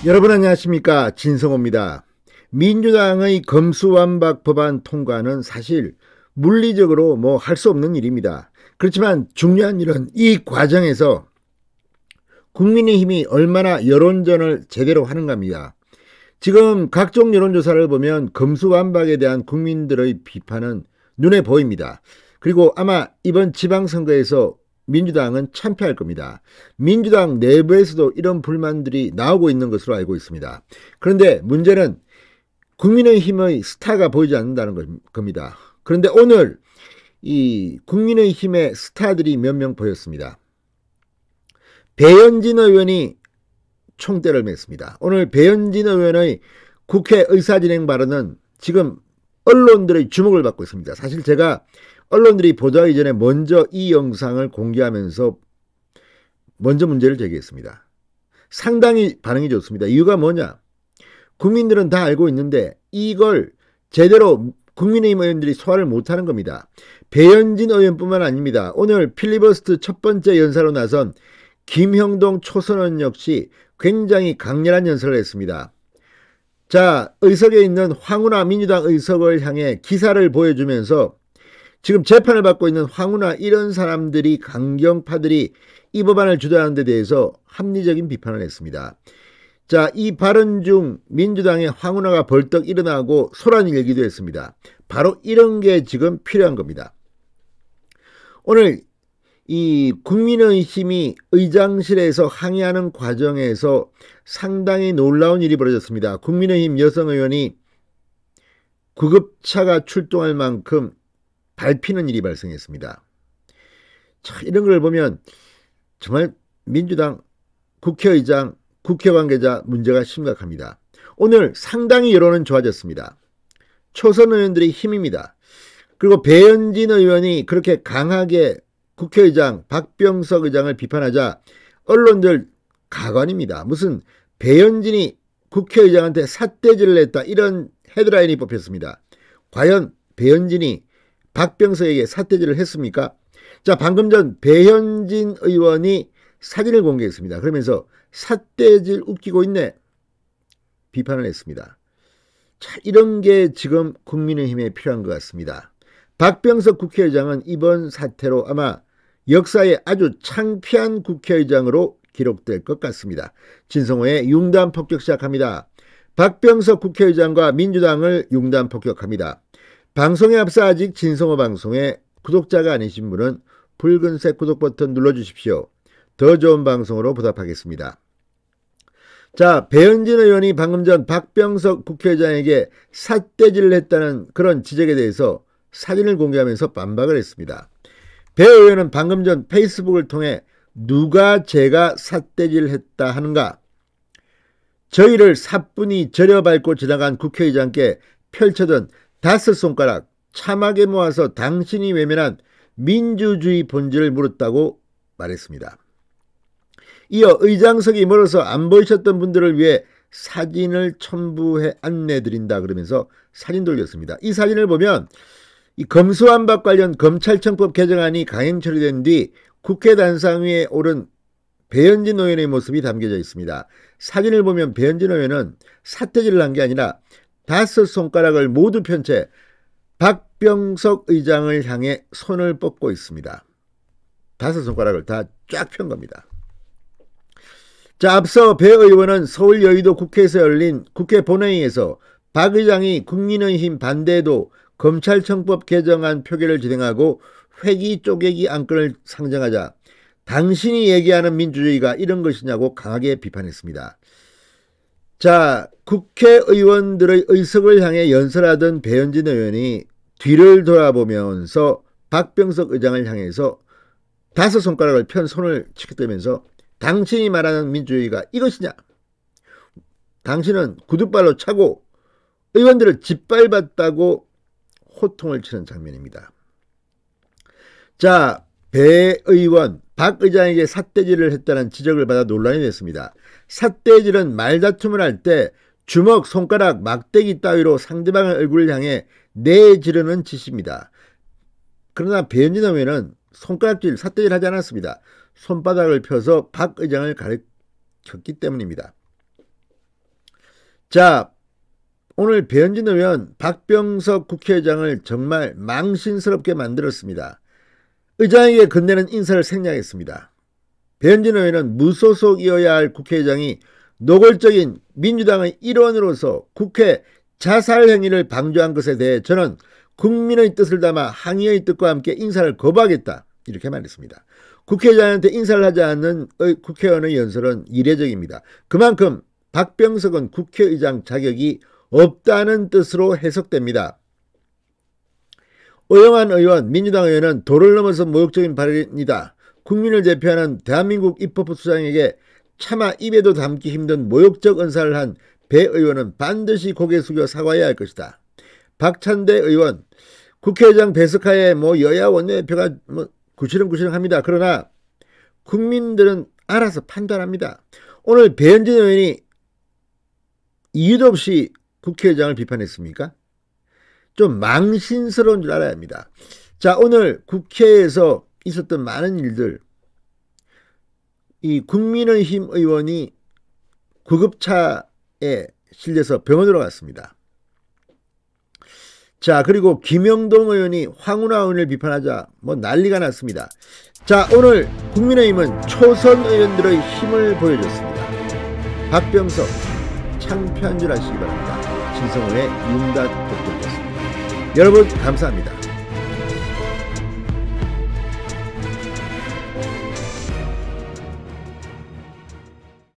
여러분 안녕하십니까, 진성호입니다. 민주당의 검수완박 법안 통과는 사실 물리적으로 할 수 없는 일입니다. 그렇지만 중요한 일은 이 과정에서 국민의힘이 얼마나 여론전을 제대로 하는가입니다. 지금 각종 여론조사를 보면 검수완박에 대한 국민들의 비판은 눈에 보입니다. 그리고 아마 이번 지방선거에서 민주당은 참패할 겁니다. 민주당 내부에서도 이런 불만들이 나오고 있는 것으로 알고 있습니다. 그런데 문제는 국민의힘의 스타가 보이지 않는다는 겁니다. 그런데 오늘 이 국민의힘의 스타들이 몇 명 보였습니다. 배현진 의원이 총대를 맸습니다. 오늘 배현진 의원의 국회 의사진행 발언은 지금 언론들의 주목을 받고 있습니다. 사실 제가 언론들이 보도하기 전에 먼저 이 영상을 공개하면서 먼저 문제를 제기했습니다. 상당히 반응이 좋습니다. 이유가 뭐냐? 국민들은 다 알고 있는데 이걸 제대로 국민의힘 의원들이 소화를 못하는 겁니다. 배현진 의원뿐만 아닙니다. 오늘 필리버스터 첫 번째 연사로 나선 김형동 초선의원 역시 굉장히 강렬한 연설을 했습니다. 자, 의석에 있는 황운하 민주당 의석을 향해 기사를 보여주면서 지금 재판을 받고 있는 황운하 이런 사람들이, 강경파들이 이 법안을 주도하는 데 대해서 합리적인 비판을 했습니다. 자, 이 발언 중 민주당의 황운하가 벌떡 일어나고 소란이 일기도 했습니다. 바로 이런 게 지금 필요한 겁니다. 오늘 이 국민의힘이 의장실에서 항의하는 과정에서 상당히 놀라운 일이 벌어졌습니다. 국민의힘 여성 의원이 구급차가 출동할 만큼 밟히는 일이 발생했습니다. 자, 이런 걸 보면 정말 민주당 국회의장, 국회 관계자 문제가 심각합니다. 오늘 상당히 여론은 좋아졌습니다. 초선 의원들의 힘입니다. 그리고 배현진 의원이 그렇게 강하게 국회의장 박병석 의장을 비판하자 언론들 가관입니다. 무슨 배현진이 국회의장한테 삿대질을 했다, 이런 헤드라인이 뽑혔습니다. 과연 배현진이 박병석에게 삿대질을 했습니까? 자, 방금 전 배현진 의원이 사진을 공개했습니다. 그러면서 삿대질 웃기고 있네, 비판을 했습니다. 자, 이런 게 지금 국민의힘에 필요한 것 같습니다. 박병석 국회의장은 이번 사태로 아마 역사에 아주 창피한 국회의장으로 기록될 것 같습니다. 진성호의 융단 폭격 시작합니다. 박병석 국회의장과 민주당을 융단 폭격합니다. 방송에 앞서 아직 진성호 방송에 구독자가 아니신 분은 붉은색 구독 버튼 눌러주십시오. 더 좋은 방송으로 보답하겠습니다. 자, 배현진 의원이 방금 전 박병석 국회의장에게 삿대질을 했다는 그런 지적에 대해서 사진을 공개하면서 반박을 했습니다. 배 의원은 방금 전 페이스북을 통해 누가 제가 삿대질을 했다 하는가? 저희를 사뿐히 절여밟고 지나간 국회의장께 펼쳐던 5손가락 참하게 모아서 당신이 외면한 민주주의 본질을 물었다고 말했습니다. 이어 의장석이 멀어서 안 보이셨던 분들을 위해 사진을 첨부해 안내드린다 그러면서 사진도 올렸습니다. 이 사진을 보면 이 검수완박 관련 검찰청법 개정안이 강행 처리된 뒤 국회 단상 위에 오른 배현진 의원의 모습이 담겨져 있습니다. 사진을 보면 배현진 의원은 삿대질을 한 게 아니라 5손가락을 모두 편 채 박병석 의장을 향해 손을 뻗고 있습니다. 5손가락을 다 쫙 편 겁니다. 자, 앞서 배 의원은 서울 여의도 국회에서 열린 국회 본회의에서 박 의장이 국민의힘 반대에도 검찰청법 개정안 표결을 진행하고 회기 쪼개기 안건을 상정하자 당신이 얘기하는 민주주의가 이런 것이냐고 강하게 비판했습니다. 자, 국회의원들의 의석을 향해 연설하던 배현진 의원이 뒤를 돌아보면서 박병석 의장을 향해서 5손가락을 편 손을 치켜대면서 당신이 말하는 민주주의가 이것이냐? 당신은 구두발로 차고 의원들을 짓밟았다고 호통을 치는 장면입니다. 자, 배 의원, 박 의장에게 삿대질을 했다는 지적을 받아 논란이 됐습니다. 삿대질은 말다툼을 할 때 주먹, 손가락, 막대기 따위로 상대방의 얼굴을 향해 내지르는 짓입니다. 그러나 배현진 의원은 손가락질, 삿대질 하지 않았습니다. 손바닥을 펴서 박 의장을 가리켰기 때문입니다. 자, 오늘 배현진 의원 박병석 국회의장을 정말 망신스럽게 만들었습니다. 의장에게 건네는 인사를 생략했습니다. 배현진 의원은 무소속이어야 할 국회의장이 노골적인 민주당의 일원으로서 국회 자살 행위를 방조한 것에 대해 저는 국민의 뜻을 담아 항의의 뜻과 함께 인사를 거부하겠다, 이렇게 말했습니다. 국회의장한테 인사를 하지 않는 국회의원의 연설은 이례적입니다. 그만큼 박병석은 국회의장 자격이 없다는 뜻으로 해석됩니다. 오영환 의원, 민주당 의원은 도를 넘어서 모욕적인 발언이다. 국민을 대표하는 대한민국 입법부 수장에게 차마 입에도 담기 힘든 모욕적 언사를 한 배 의원은 반드시 고개 숙여 사과해야 할 것이다. 박찬대 의원, 국회의장 배석하에 여야 원내대표가 구시렁구시렁합니다. 그러나 국민들은 알아서 판단합니다. 오늘 배현진 의원이 이유도 없이 국회의장을 비판했습니까? 좀 망신스러운 줄 알아야 합니다. 자, 오늘 국회에서 있었던 많은 일들, 이 국민의힘 의원이 구급차에 실려서 병원으로 갔습니다. 자, 그리고 김영동 의원이 황운하 의원을 비판하자 난리가 났습니다. 자, 오늘 국민의힘은 초선 의원들의 힘을 보여줬습니다. 박병석 창피한 줄 아시기 바랍니다. 신성훈의 윤단 독보였습니다. 여러분 감사합니다.